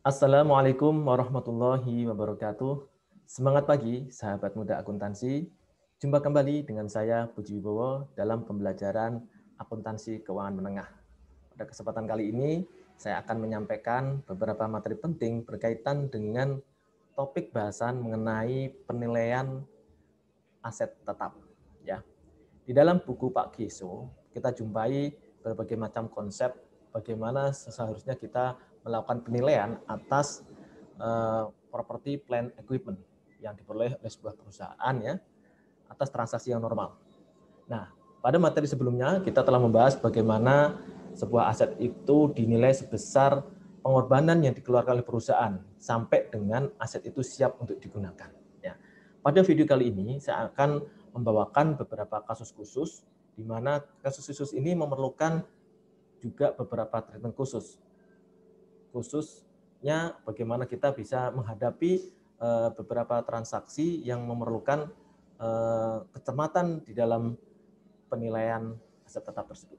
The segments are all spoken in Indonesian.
Assalamualaikum warahmatullahi wabarakatuh. Semangat pagi, sahabat muda akuntansi. Jumpa kembali dengan saya, Puji Wibowo, dalam pembelajaran akuntansi keuangan menengah. Pada kesempatan kali ini, saya akan menyampaikan beberapa materi penting berkaitan dengan topik bahasan mengenai penilaian aset tetap. Ya, di dalam buku Pak Geso, kita jumpai berbagai macam konsep bagaimana seharusnya kita melakukan penilaian atas property plant equipment yang diperoleh oleh sebuah perusahaan ya atas transaksi yang normal. Nah, pada materi sebelumnya kita telah membahas bagaimana sebuah aset itu dinilai sebesar pengorbanan yang dikeluarkan oleh perusahaan sampai dengan aset itu siap untuk digunakan. Ya. Pada video kali ini saya akan membawakan beberapa kasus khusus di mana kasus khusus ini memerlukan juga beberapa treatment khusus. Khususnya bagaimana kita bisa menghadapi beberapa transaksi yang memerlukan kecermatan di dalam penilaian aset tetap tersebut.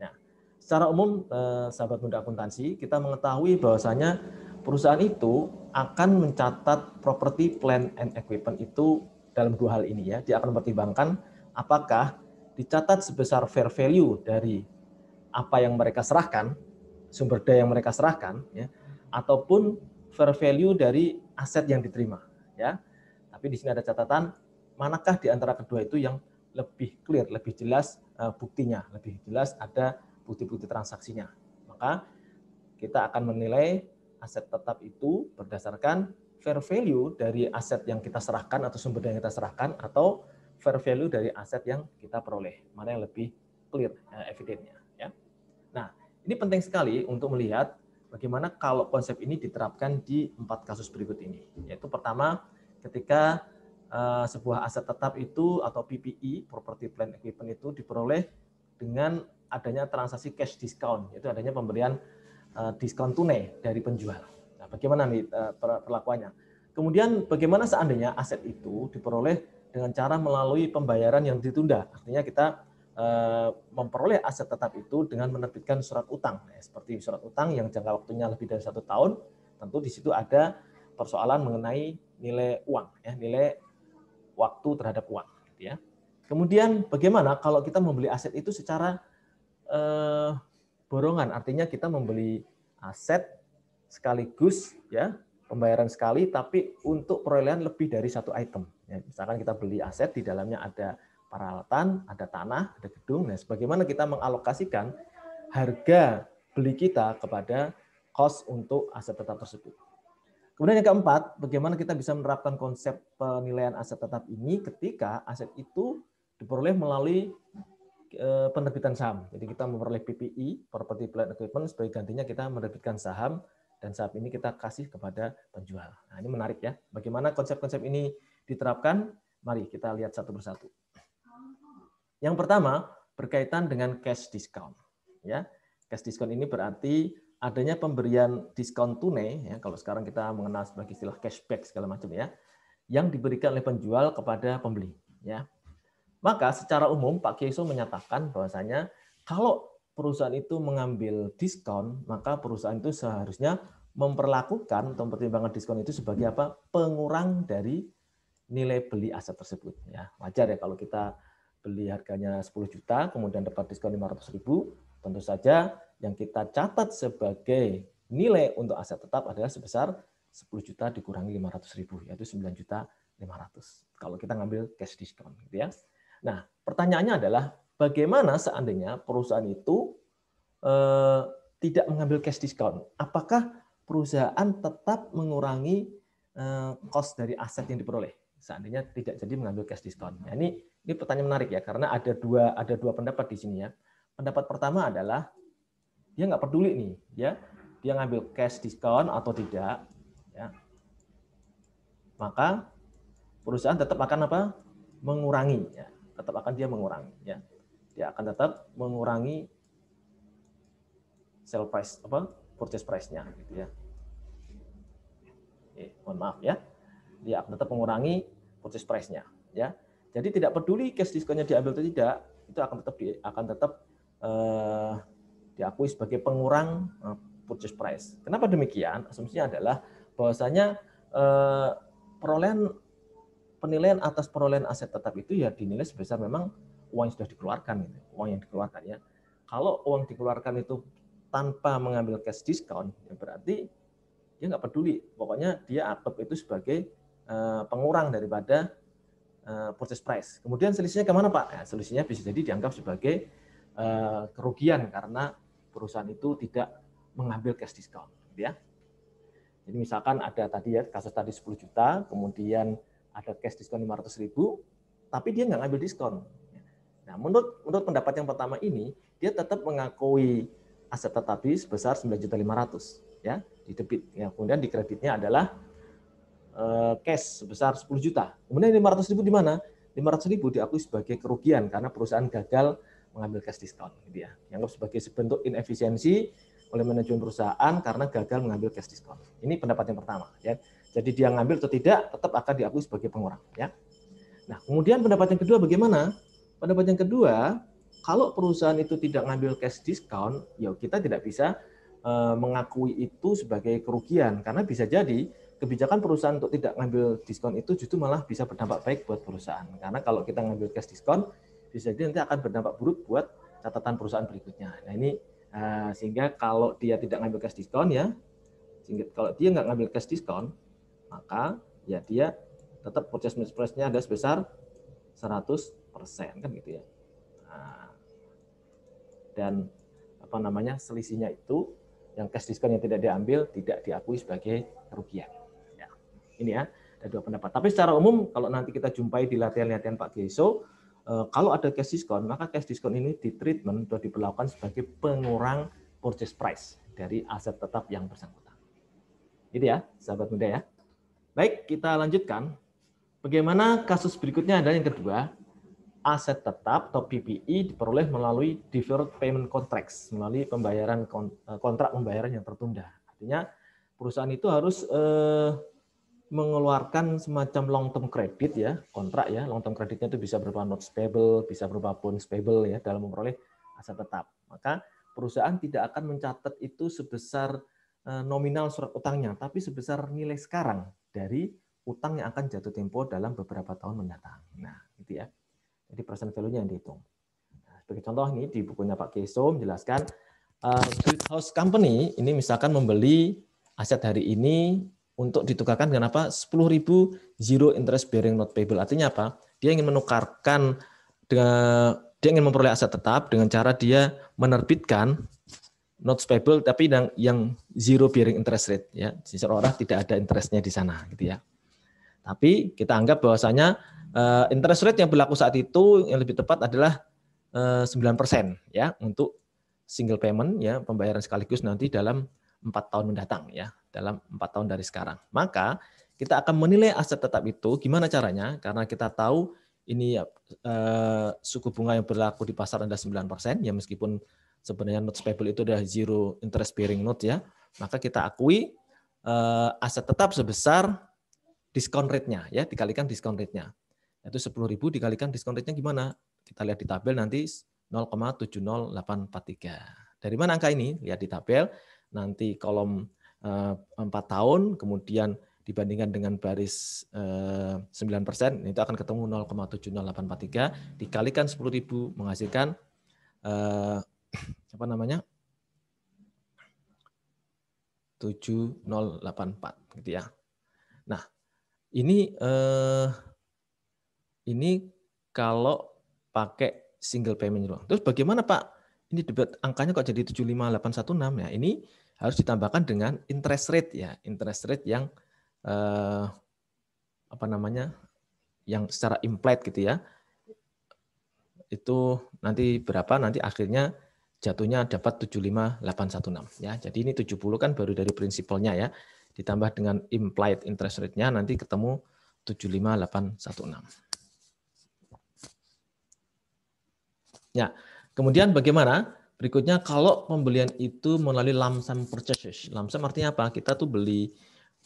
Nah, secara umum sahabat muda akuntansi, kita mengetahui bahwasanya perusahaan itu akan mencatat property, plant and equipment itu dalam dua hal ini ya. Dia akan mempertimbangkan apakah dicatat sebesar fair value dari apa yang mereka serahkan, sumber daya yang mereka serahkan ya, ataupun fair value dari aset yang diterima ya. Tapi di sini ada catatan, manakah di antara kedua itu yang lebih clear, lebih jelas buktinya, lebih jelas ada bukti-bukti transaksinya. Maka kita akan menilai aset tetap itu berdasarkan fair value dari aset yang kita serahkan atau sumber daya yang kita serahkan atau fair value dari aset yang kita peroleh. Mana yang lebih clear evidennya ya. Nah, ini penting sekali untuk melihat bagaimana kalau konsep ini diterapkan di 4 kasus berikut ini. Yaitu pertama, ketika sebuah aset tetap itu atau PPE, property plant equipment itu diperoleh dengan adanya transaksi cash discount, yaitu adanya pemberian diskon tunai dari penjual. Nah, bagaimana nih perlakuannya? Kemudian bagaimana seandainya aset itu diperoleh dengan cara melalui pembayaran yang ditunda? Artinya kita memperoleh aset tetap itu dengan menerbitkan surat utang, seperti surat utang yang jangka waktunya lebih dari 1 tahun. Tentu di situ ada persoalan mengenai nilai uang, ya, nilai waktu terhadap uang, gitu ya. Kemudian bagaimana kalau kita membeli aset itu secara borongan, artinya kita membeli aset sekaligus, ya, pembayaran sekali, tapi untuk perolehan lebih dari satu item. Ya, misalkan kita beli aset di dalamnya ada peralatan, ada tanah, ada gedung. Nah, bagaimana kita mengalokasikan harga beli kita kepada cost untuk aset tetap tersebut. Kemudian yang keempat, bagaimana kita bisa menerapkan konsep penilaian aset tetap ini ketika aset itu diperoleh melalui penerbitan saham. Jadi kita memperoleh PPI, Property Plant Equipment, sebagai gantinya kita menerbitkan saham, dan saham ini kita kasih kepada penjual. Nah, ini menarik ya. Bagaimana konsep-konsep ini diterapkan? Mari kita lihat satu persatu. Yang pertama, berkaitan dengan cash discount. Ya, cash discount ini berarti adanya pemberian diskon tunai, ya, kalau sekarang kita mengenal sebagai istilah cashback segala macam ya, yang diberikan oleh penjual kepada pembeli. Ya, maka secara umum Pak Kieso menyatakan bahwasanya kalau perusahaan itu mengambil diskon, maka perusahaan itu seharusnya memperlakukan atau mempertimbangkan diskon itu sebagai apa? Pengurang dari nilai beli aset tersebut. Ya, wajar ya kalau kita beli harganya 10 juta, kemudian dapat diskon 500.000, tentu saja yang kita catat sebagai nilai untuk aset tetap adalah sebesar 10 juta dikurangi 500.000, yaitu 9.500.000. Kalau kita ngambil cash diskon, gitu ya. Nah, pertanyaannya adalah bagaimana seandainya perusahaan itu tidak mengambil cash discount? Apakah perusahaan tetap mengurangi cost dari aset yang diperoleh seandainya tidak jadi mengambil cash discount? Nah, ini pertanyaan menarik ya, karena ada dua pendapat di sini ya. Pendapat pertama adalah dia nggak peduli nih, ya, dia ngambil cash discount atau tidak, ya, maka perusahaan tetap akan apa? Mengurangi, ya, tetap akan dia mengurangi, ya, dia akan tetap mengurangi sell price apa purchase price-nya, gitu ya. Mohon maaf ya, dia akan tetap mengurangi purchase price-nya, ya. Jadi tidak peduli cash discount-nya diambil atau tidak, itu akan tetap diakui sebagai pengurang purchase price. Kenapa demikian? Asumsinya adalah bahwasanya penilaian atas perolehan aset tetap itu ya dinilai sebesar memang uang yang sudah dikeluarkan, gitu. Uang yang dikeluarkan ya. Kalau uang dikeluarkan itu tanpa mengambil cash discount, ya berarti dia nggak peduli. Pokoknya dia anggap itu sebagai pengurang daripada purchase price. Kemudian selisihnya kemana Pak? Ya, selisihnya bisa jadi dianggap sebagai kerugian karena perusahaan itu tidak mengambil cash discount, gitu ya. Jadi misalkan ada tadi ya kasus tadi 10 juta, kemudian ada cash diskon 500.000, tapi dia nggak ngambil diskon. Nah, menurut pendapat yang pertama ini, dia tetap mengakui aset tetap tadi sebesar 9.500.000 ya, di debit. Ya, kemudian di kreditnya adalah cash sebesar 10 juta. Kemudian 500.000 di mana? 500.000 diakui sebagai kerugian karena perusahaan gagal mengambil cash diskon, gitu ya. Dianggap sebagai sebentuk inefisiensi oleh manajemen perusahaan karena gagal mengambil cash diskon. Ini pendapat yang pertama, ya. Jadi dia ngambil atau tidak tetap akan diakui sebagai pengurang, ya. Nah, kemudian pendapat yang kedua bagaimana? Pendapat yang kedua, kalau perusahaan itu tidak ngambil cash diskon, ya kita tidak bisa mengakui itu sebagai kerugian karena bisa jadi kebijakan perusahaan untuk tidak ngambil diskon itu justru malah bisa berdampak baik buat perusahaan. Karena kalau kita ngambil cash diskon, bisa jadi nanti akan berdampak buruk buat catatan perusahaan berikutnya. Nah ini sehingga kalau dia tidak ngambil cash diskon ya, sehingga kalau dia nggak ngambil cash diskon, maka ya dia tetap purchase price-nya ada sebesar 100% kan gitu ya. Nah, dan apa namanya selisihnya itu yang cash diskon yang tidak diambil tidak diakui sebagai kerugian. Ya, ini ya ada dua pendapat. Tapi secara umum kalau nanti kita jumpai di latihan-latihan Pak Geso, kalau ada cash diskon maka cash diskon ini di treatment atau diperlakukan sebagai pengurang purchase price dari aset tetap yang bersangkutan. Itu ya, sahabat muda ya. Baik, kita lanjutkan. Bagaimana kasus berikutnya adalah yang kedua, aset tetap atau PPI diperoleh melalui deferred payment contracts, melalui pembayaran kontrak pembayaran yang tertunda. Artinya perusahaan itu harus mengeluarkan semacam long term credit ya, kontrak ya. Long term creditnya itu bisa berupa notes payable, bisa berupa bonds payable ya dalam memperoleh aset tetap. Maka perusahaan tidak akan mencatat itu sebesar nominal surat utangnya, tapi sebesar nilai sekarang dari utang yang akan jatuh tempo dalam beberapa tahun mendatang. Nah, gitu ya. Jadi present value-nya yang dihitung. Nah, sebagai contoh ini di bukunya Pak Geso menjelaskan Good House Company ini misalkan membeli aset hari ini untuk ditukarkan dengan apa? 10.000 zero interest bearing note payable. Artinya apa? Dia ingin menukarkan dia ingin memperoleh aset tetap dengan cara dia menerbitkan notes payable tapi yang zero bearing interest rate ya. Seolah-olah tidak ada interestnya di sana gitu ya. Tapi kita anggap bahwasanya interest rate yang berlaku saat itu yang lebih tepat adalah 9% ya untuk single payment ya, pembayaran sekaligus nanti dalam 4 tahun mendatang ya, dalam 4 tahun dari sekarang. Maka kita akan menilai aset tetap itu gimana caranya? Karena kita tahu ini ya, suku bunga yang berlaku di pasar adalah 9% ya, meskipun sebenarnya notes payable itu adalah zero interest bearing note ya, maka kita akui aset tetap sebesar diskon rate-nya ya, dikalikan diskon rate-nya. Itu 10.000 dikalikan diskon rate-nya gimana? Kita lihat di tabel nanti 0,70843. Dari mana angka ini? Lihat di tabel, nanti kolom 4 tahun, kemudian dibandingkan dengan baris 9%, itu akan ketemu 0,70843, dikalikan 10.000 menghasilkan apa namanya? 7084 gitu ya. Nah, ini kalau pakai single payment loan. Terus bagaimana Pak? Ini debat angkanya kok jadi 75816 ya. Ini harus ditambahkan dengan interest rate ya, interest rate yang apa namanya? Yang secara implied gitu ya. Itu nanti berapa? Nanti akhirnya jatuhnya dapat 75816 ya. Jadi ini 70 kan baru dari prinsipalnya ya. Ditambah dengan implied interest rate-nya nanti ketemu 75816. Ya, kemudian bagaimana? Berikutnya kalau pembelian itu melalui lump sum purchases. Lump sum artinya apa? Kita tuh beli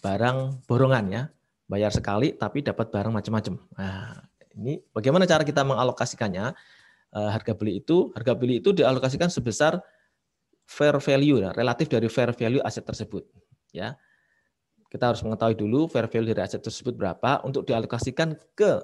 barang borongan ya. Bayar sekali tapi dapat barang macam-macam. Nah, ini bagaimana cara kita mengalokasikannya? Harga beli itu dialokasikan sebesar fair value, relatif dari fair value aset tersebut. Ya, kita harus mengetahui dulu fair value dari aset tersebut berapa untuk dialokasikan ke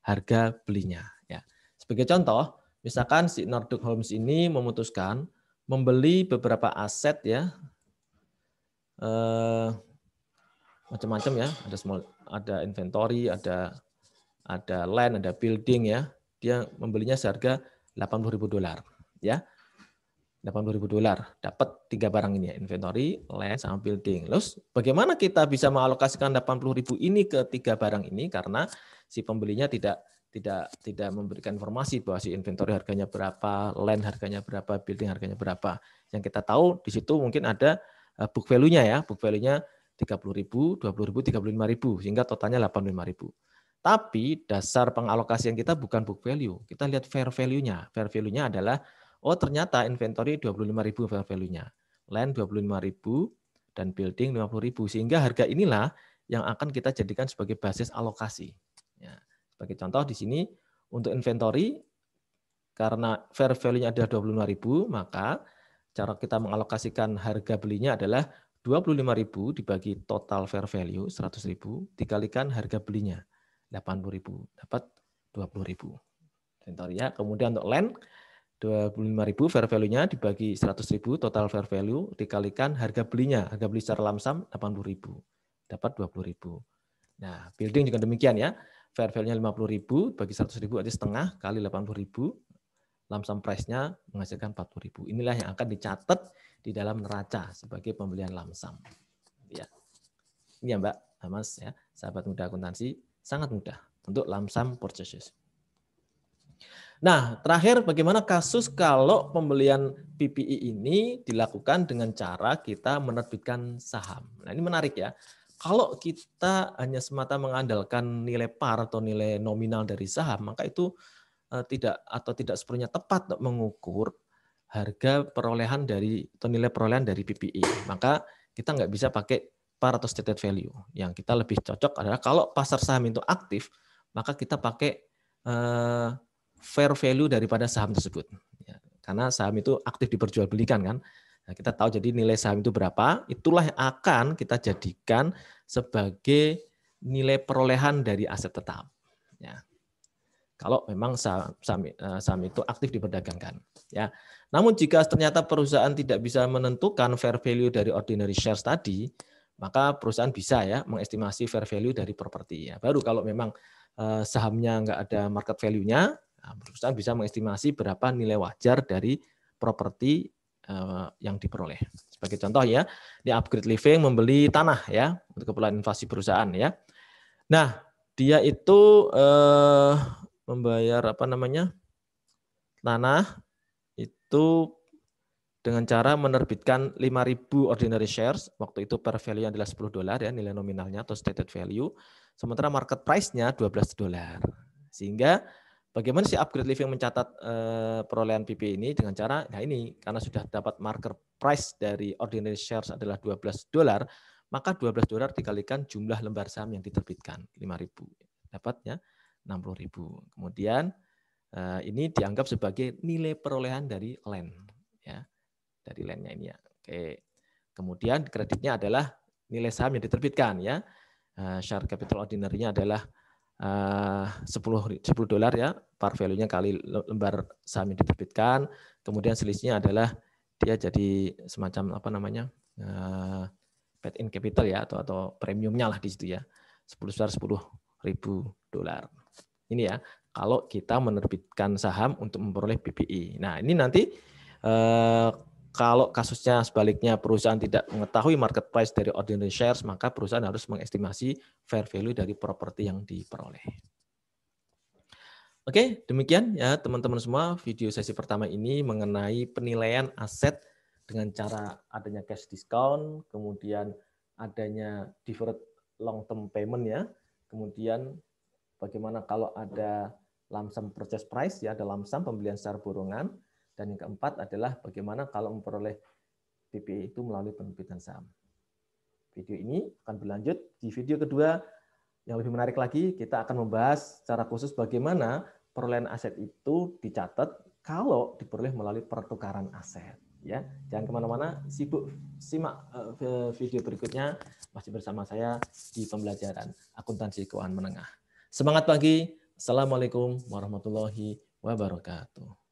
harga belinya. Ya, sebagai contoh, misalkan si Nordic Homes ini memutuskan membeli beberapa aset ya, macam-macam ya, ada inventory, ada land, ada building ya. Dia membelinya seharga $80.000 ya. $80.000 dapat 3 barang ini ya, inventory, land sama building. Terus bagaimana kita bisa mengalokasikan 80.000 ini ke 3 barang ini karena si pembelinya tidak memberikan informasi bahwa si inventory harganya berapa, land harganya berapa, building harganya berapa. Yang kita tahu di situ mungkin ada book value-nya ya, book value-nya 30.000, 20.000, 35.000 sehingga totalnya 85.000. Tapi dasar pengalokasian kita bukan book value, kita lihat fair value-nya. Fair value-nya adalah ternyata inventory 25.000 fair value-nya, land 25.000 dan building 50.000 sehingga harga inilah yang akan kita jadikan sebagai basis alokasi. Ya, sebagai contoh di sini untuk inventory karena fair value-nya adalah 25.000 maka cara kita mengalokasikan harga belinya adalah 25.000 dibagi total fair value 100.000 dikalikan harga belinya 80.000 dapat 20.000 inventory ya. Kemudian untuk land 25.000 fair value-nya dibagi 100.000 total fair value dikalikan harga belinya, harga beli secara lamsam 80.000 dapat 20.000. Nah, building juga demikian ya. Fair value-nya 50.000 bagi 100.000 artinya setengah kali 80.000 lamsam price-nya menghasilkan 40.000. Inilah yang akan dicatat di dalam neraca sebagai pembelian lamsam. Ya. Ini ya Mbak, Mas ya, sahabat muda akuntansi, sangat mudah untuk lamsam purchases. Nah, terakhir bagaimana kasus kalau pembelian PPI ini dilakukan dengan cara kita menerbitkan saham. Nah, ini menarik ya. Kalau kita hanya semata mengandalkan nilai par atau nilai nominal dari saham, maka itu tidak sepenuhnya tepat untuk mengukur harga perolehan dari atau nilai perolehan dari PPI. Maka kita nggak bisa pakai par atau stated value. Yang kita lebih cocok adalah kalau pasar saham itu aktif, maka kita pakai fair value daripada saham tersebut. Ya, karena saham itu aktif diperjualbelikan kan. Nah, kita tahu jadi nilai saham itu berapa, itulah yang akan kita jadikan sebagai nilai perolehan dari aset tetap. Ya. Kalau memang saham itu aktif diperdagangkan. Ya. Namun jika ternyata perusahaan tidak bisa menentukan fair value dari ordinary shares tadi, maka perusahaan bisa ya mengestimasi fair value dari properti. Ya. Baru kalau memang sahamnya nggak ada market value-nya, nah, perusahaan bisa mengestimasi berapa nilai wajar dari properti yang diperoleh. Sebagai contoh ya, di Upgrade Living membeli tanah ya untuk keperluan investasi perusahaan ya. Nah, dia itu membayar tanah itu dengan cara menerbitkan 5.000 ordinary shares, waktu itu per value adalah $10 ya nilai nominalnya atau stated value, sementara market price-nya $12. Sehingga bagaimana si Upgrade Living mencatat perolehan PP ini dengan cara, nah ini karena sudah dapat market price dari ordinary shares adalah $12, maka $12 dikalikan jumlah lembar saham yang diterbitkan, 5.000. Dapatnya 60.000. Kemudian ini dianggap sebagai nilai perolehan dari land ya. Dari land-nya ini ya. Oke. Kemudian kreditnya adalah nilai saham yang diterbitkan ya. Share capital ordinary-nya adalah $10 ya, par value-nya kali lembar saham yang diterbitkan. Kemudian selisihnya adalah dia jadi semacam paid in capital ya atau premiumnya lah di situ ya. $10.000. Ini ya, kalau kita menerbitkan saham untuk memperoleh PPI. Nah, ini nanti kalau kasusnya sebaliknya perusahaan tidak mengetahui market price dari ordinary shares, maka perusahaan harus mengestimasi fair value dari properti yang diperoleh. Oke, demikian ya teman-teman semua video sesi pertama ini mengenai penilaian aset dengan cara adanya cash discount, kemudian adanya deferred long term payment ya, kemudian bagaimana kalau ada lump sum purchase price ya, ada lump sum pembelian secara borongan. Dan yang keempat adalah bagaimana kalau memperoleh PPI itu melalui penerbitan saham. Video ini akan berlanjut di video kedua yang lebih menarik lagi. Kita akan membahas secara khusus bagaimana perolehan aset itu dicatat kalau diperoleh melalui pertukaran aset. Ya, jangan kemana-mana, simak video berikutnya masih bersama saya di pembelajaran akuntansi keuangan menengah. Semangat pagi. Assalamualaikum warahmatullahi wabarakatuh.